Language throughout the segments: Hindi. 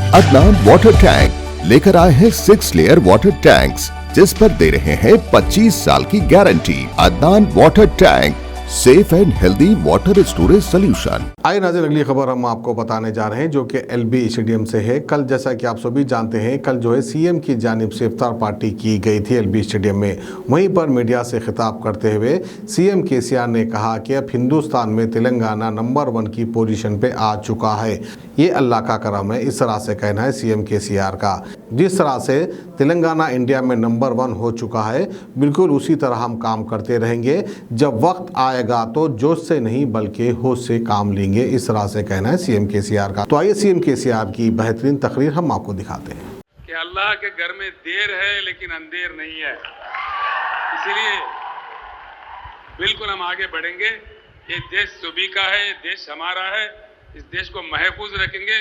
अदनान वाटर टैंक लेकर आए हैं 6 लेयर वाटर टैंक्स जिस पर दे रहे हैं 25 साल की guarantee. Adnan water tank, safe and healthy water storage solution. आइए नाज़रीन, अगली खबर हम आपको बताने जा रहे हैं जो कि एलबी स्टेडियम से है। कल जैसा कि आप सभी जानते हैं, कल जो है सीएम की जानिब से इफ्तार पार्टी की गई थी एलबी स्टेडियम में। वहीं पर मीडिया से खिताब करते हुए सीएम केसीआर ने कहा कि अब हिंदुस्तान में तेलंगाना नंबर 1 की पोजीशन पे आ चुका है। ये अल्लाह का करम है, इस तरह से कहना है सीएम केसीआर का। जिस तरह से तेलंगाना इंडिया में नंबर 1 हो चुका है, बिल्कुल उसी तरह हम काम करते रहेंगे। जब वक्त आएगा तो जोश से नहीं बल्कि होश से काम लेंगे, इस तरह से कहना है सीएम केसीआर का। तो आइए सीएम केसीआर की बेहतरीन तकरीर हम आपको दिखाते हैं। कि अल्लाह के घर में देर है लेकिन अंधेर नहीं है, इसलिए बिल्कुल हम आगे बढ़ेंगे। ये देश सभी का है, ये देश हमारा है, इस देश को महफूज रखेंगे।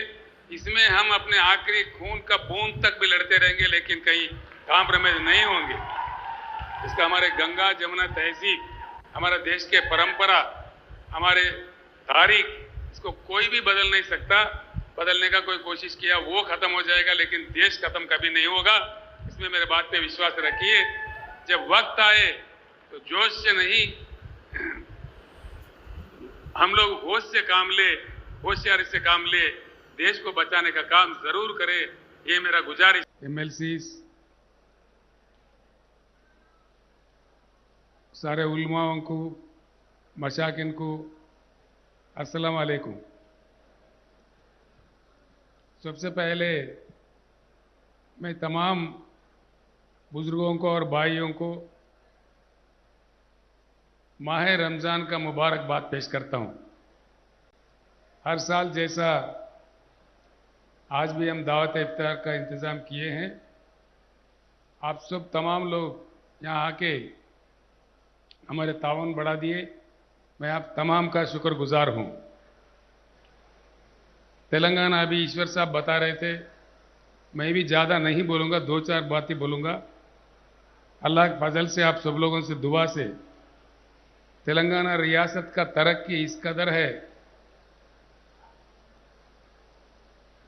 इसमें हम अपने आखिरी खून का बूंद तक भी लड़ते रहेंगे, लेकिन कहीं कॉम्प्रोमाइज नहीं होंगे। इसका हमारे गंगा जमुना तहजीब, हमारा देश के परंपरा, हमारे तारीख, इसको कोई भी बदल नहीं सकता। बदलने का कोई कोशिश किया वो खत्म हो जाएगा, लेकिन देश खत्म कभी नहीं होगा। इसमें मेरे बात पे विश्वास रखिए। जब वक्त आए तो जोश से नहीं, हम लोग होश से काम ले, होशियारी से काम ले, देश को बचाने का काम जरूर करें, ये मेरा गुजारिश। एमएलसी, सारे उलमाओं को, मशाकिन को अस्सलाम वालेकुम। सबसे पहले मैं तमाम बुजुर्गों को और भाइयों को माह रमज़ान का मुबारकबाद पेश करता हूं। हर साल जैसा आज भी हम दावत इफ्तार का इंतज़ाम किए हैं। आप सब तमाम लोग यहाँ आके हमारे ताउन बढ़ा दिए, मैं आप तमाम का शुक्रगुजार हूँ। तेलंगाना अभी ईश्वर साहब बता रहे थे, मैं भी ज़्यादा नहीं बोलूँगा, 2-4 बातें बोलूँगा। अल्लाह के फजल से आप सब लोगों से दुआ से तेलंगाना रियासत का तरक्की इस कदर है।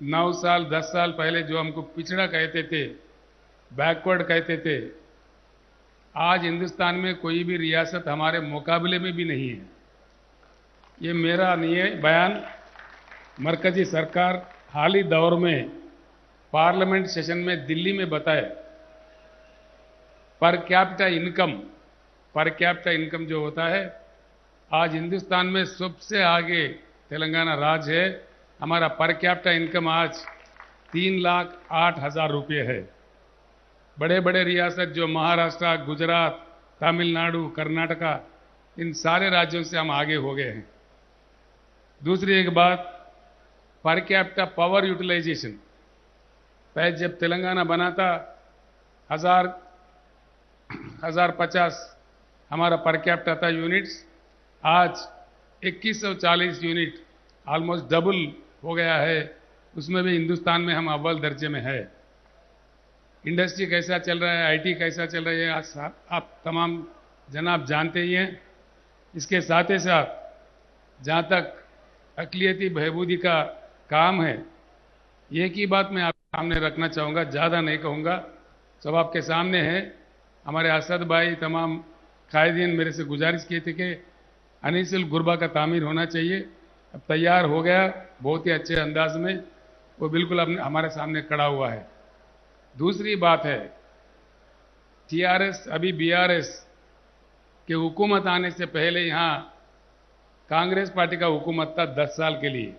9 साल 10 साल पहले जो हमको पिछड़ा कहते थे, बैकवर्ड कहते थे, आज हिंदुस्तान में कोई भी रियासत हमारे मुकाबले में भी नहीं है। ये मेरा नहीं है बयान, मरकजी सरकार हाल ही दौर में पार्लियामेंट सेशन में दिल्ली में बताए। पर कैपिटा इनकम जो होता है, आज हिंदुस्तान में सबसे आगे तेलंगाना राज्य है। हमारा पर कैपिटा इनकम आज 3,08,000 रुपये है। बड़े बड़े रियासत जो महाराष्ट्र, गुजरात, तमिलनाडु, कर्नाटका, इन सारे राज्यों से हम आगे हो गए हैं। दूसरी एक बात, पर कैपिटा पावर यूटिलाइजेशन, पहले जब तेलंगाना बना था 1050 हमारा पर कैपिटा था यूनिट्स, आज 2140 यूनिट, ऑलमोस्ट डबल हो गया है। उसमें भी हिंदुस्तान में हम अव्वल दर्जे में है। इंडस्ट्री कैसा चल रहा है, आईटी कैसा चल रहा है, आज आप तमाम जनाब जानते ही हैं। इसके साथ ही साथ जहाँ तक अक़लियती बहबूदी का काम है, एक ही बात मैं आपके सामने रखना चाहूँगा, ज़्यादा नहीं कहूँगा, सब आपके सामने है। हमारे असद भाई, तमाम कायदीन मेरे से गुजारिश किए थे कि अनीसुल गुरबा का तामीर होना चाहिए। अब तैयार हो गया बहुत ही अच्छे अंदाज में, वो बिल्कुल अब हमारे सामने खड़ा हुआ है। दूसरी बात है, टीआरएस अभी बीआरएस के हुकूमत आने से पहले यहाँ कांग्रेस पार्टी का हुकूमत था 10 साल के लिए।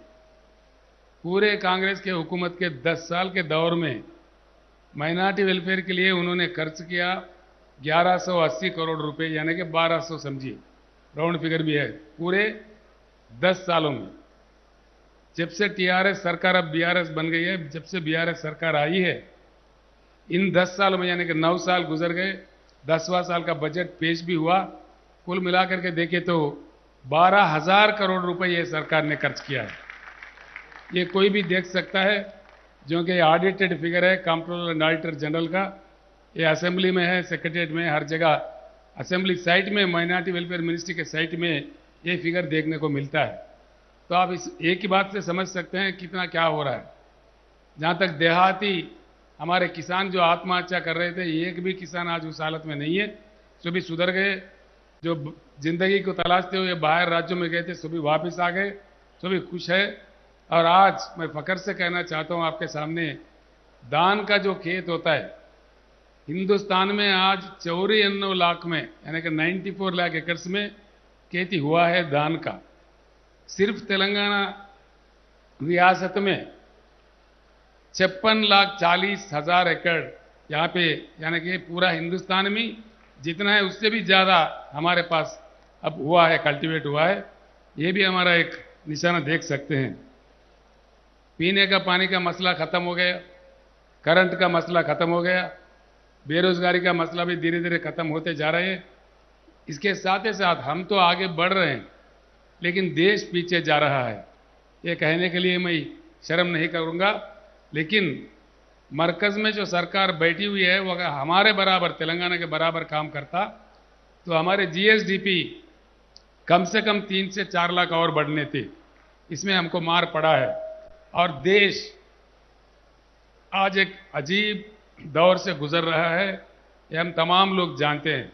पूरे कांग्रेस के हुकूमत के 10 साल के दौर में माइनॉरिटी वेलफेयर के लिए उन्होंने खर्च किया 1180 करोड़ रुपए, यानी कि 1200 समझिए, राउंड फिगर भी है, पूरे 10 सालों में। जब से टीआरएस सरकार अब बीआरएस बन गई है, जब से बीआरएस सरकार आई है, इन 10 सालों में यानी कि 9 साल गुजर गए, 10वां साल का बजट पेश भी हुआ। कुल मिलाकर के देखें तो 12,000 करोड़ रुपए ये सरकार ने खर्च किया है। ये कोई भी देख सकता है, जो कि ऑडिटेड फिगर है कंट्रोलर एंड ऑडिटर जनरल का। ये असेंबली में है, सेक्रेटरीट में, हर जगह असेंबली साइट में, माइनॉरिटी वेलफेयर मिनिस्ट्री के साइट में ये फिगर देखने को मिलता है। तो आप इस एक ही बात से समझ सकते हैं कितना क्या हो रहा है। जहाँ तक देहाती हमारे किसान जो आत्महत्या कर रहे थे, एक भी किसान आज उस हालत में नहीं है। सभी सुधर गए। जो जिंदगी को तलाशते हुए बाहर राज्यों में गए थे, सभी वापस आ गए, सभी खुश है। और आज मैं फख्र से कहना चाहता हूँ आपके सामने, धान का जो खेत होता है हिंदुस्तान में आज 94 लाख में, यानी कि 94 लाख एकड़ में खेती हुआ है धान का। सिर्फ तेलंगाना रियासत में 56,40,000 एकड़ यहाँ पे, यानी कि पूरा हिंदुस्तान में जितना है उससे भी ज़्यादा हमारे पास अब हुआ है, कल्टीवेट हुआ है। ये भी हमारा एक निशाना देख सकते हैं। पीने का पानी का मसला ख़त्म हो गया, करंट का मसला ख़त्म हो गया, बेरोजगारी का मसला भी धीरे धीरे ख़त्म होते जा रहे हैं। इसके साथ ही साथ हम तो आगे बढ़ रहे हैं, लेकिन देश पीछे जा रहा है। ये कहने के लिए मैं शर्म नहीं करूँगा, लेकिन मरकज़ में जो सरकार बैठी हुई है वो अगर हमारे बराबर, तेलंगाना के बराबर काम करता तो हमारे जीएसडीपी कम से कम 3 से 4 लाख और बढ़ने थे। इसमें हमको मार पड़ा है। और देश आज एक अजीब दौर से गुजर रहा है, ये हम तमाम लोग जानते हैं।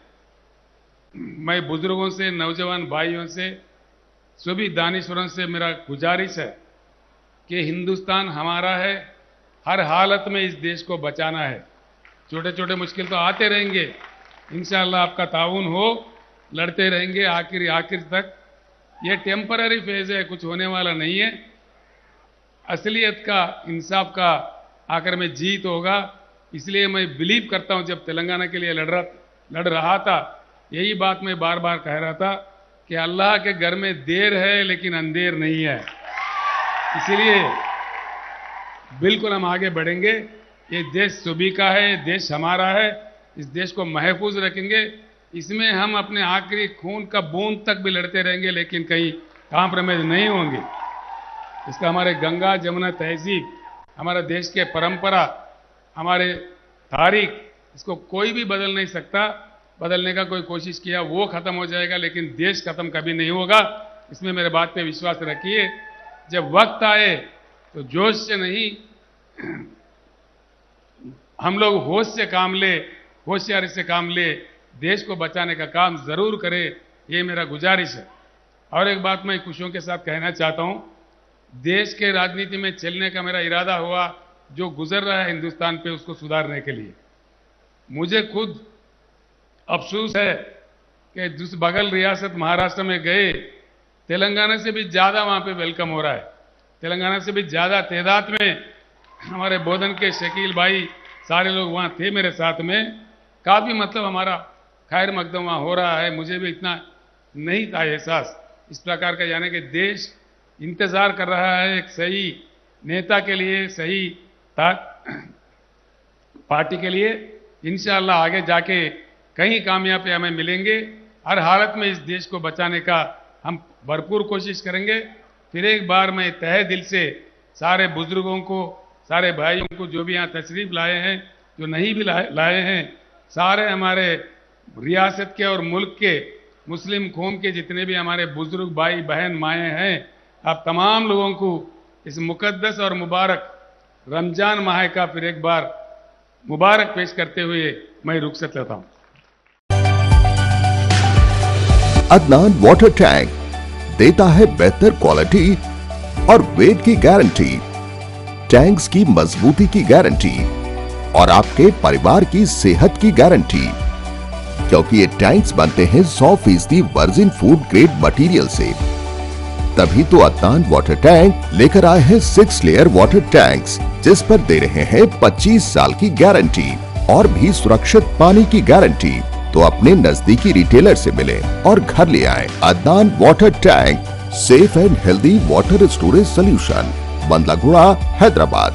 मैं बुजुर्गों से, नौजवान भाइयों से, सभी दानिशवरों से मेरा गुजारिश है कि हिंदुस्तान हमारा है, हर हालत में इस देश को बचाना है। छोटे छोटे मुश्किल तो आते रहेंगे, इंशाअल्लाह आपका ताउन हो, लड़ते रहेंगे आखिर तक। ये टेम्पररी फेज है, कुछ होने वाला नहीं है। असलियत का, इंसाफ का आखिर में जीत होगा। इसलिए मैं बिलीव करता हूं, जब तेलंगाना के लिए लड़ रहा था, यही बात मैं बार बार कह रहा था कि अल्लाह के घर में देर है लेकिन अंधेर नहीं है। इसीलिए बिल्कुल हम आगे बढ़ेंगे। ये देश सभी का है, ये देश हमारा है, इस देश को महफूज रखेंगे। इसमें हम अपने आखिरी खून का बूंद तक भी लड़ते रहेंगे, लेकिन कहीं कॉम्प्रोमाइज नहीं होंगे। इसका हमारे गंगा जमुना तहजीब, हमारा देश के परंपरा, हमारे तारीख, इसको कोई भी बदल नहीं सकता। बदलने का कोई कोशिश किया वो खत्म हो जाएगा, लेकिन देश खत्म कभी नहीं होगा। इसमें मेरे बात पे विश्वास रखिए। जब वक्त आए तो जोश से नहीं, हम लोग होश से काम ले, होशियारी से काम ले, देश को बचाने का काम जरूर करें, ये मेरा गुजारिश है। और एक बात मैं खुशियों के साथ कहना चाहता हूं, देश के राजनीति में चलने का मेरा इरादा हुआ, जो गुजर रहा है हिंदुस्तान पे उसको सुधारने के लिए। मुझे खुद अफसोस है कि जिस बगल रियासत महाराष्ट्र में गए, तेलंगाना से भी ज़्यादा वहाँ पे वेलकम हो रहा है। तेलंगाना से भी ज़्यादा तादाद में हमारे बोधन के शकील भाई, सारे लोग वहाँ थे मेरे साथ में। काफ़ी मतलब हमारा खैर मकदम वहाँ हो रहा है। मुझे भी इतना नहीं था एहसास इस प्रकार का, यानी कि देश इंतज़ार कर रहा है एक सही नेता के लिए, सही पार्टी के लिए। इंशाअल्लाह आगे जाके कई कामयाबी हमें मिलेंगे। हर हालत में इस देश को बचाने का हम भरपूर कोशिश करेंगे। फिर एक बार मैं तहे दिल से सारे बुजुर्गों को, सारे भाइयों को, जो भी यहाँ तशरीफ लाए हैं, जो नहीं भी लाए हैं, सारे हमारे रियासत के और मुल्क के मुस्लिम कौम के जितने भी हमारे बुजुर्ग भाई बहन माएँ हैं, आप तमाम लोगों को इस मुकद्दस और मुबारक रमजान माह का फिर एक बार मुबारक पेश करते हुए मैं रुखसत लेता हूँ। अदनान वाटर टैंक देता है बेहतर क्वालिटी और वेट की गारंटी, टैंक्स की मजबूती की गारंटी और आपके परिवार की सेहत की गारंटी, क्योंकि ये टैंक्स बनते हैं 100% वर्जिन फूड ग्रेड मटेरियल से। तभी तो अदनान वाटर टैंक लेकर आए हैं 6 लेयर वाटर टैंक्स, जिस पर दे रहे हैं 25 साल की गारंटी और भी सुरक्षित पानी की गारंटी। तो अपने नजदीकी रिटेलर से मिलें और घर ले आएं। Adnan water tank, safe and healthy water storage solution, Bandlaguda, Hyderabad.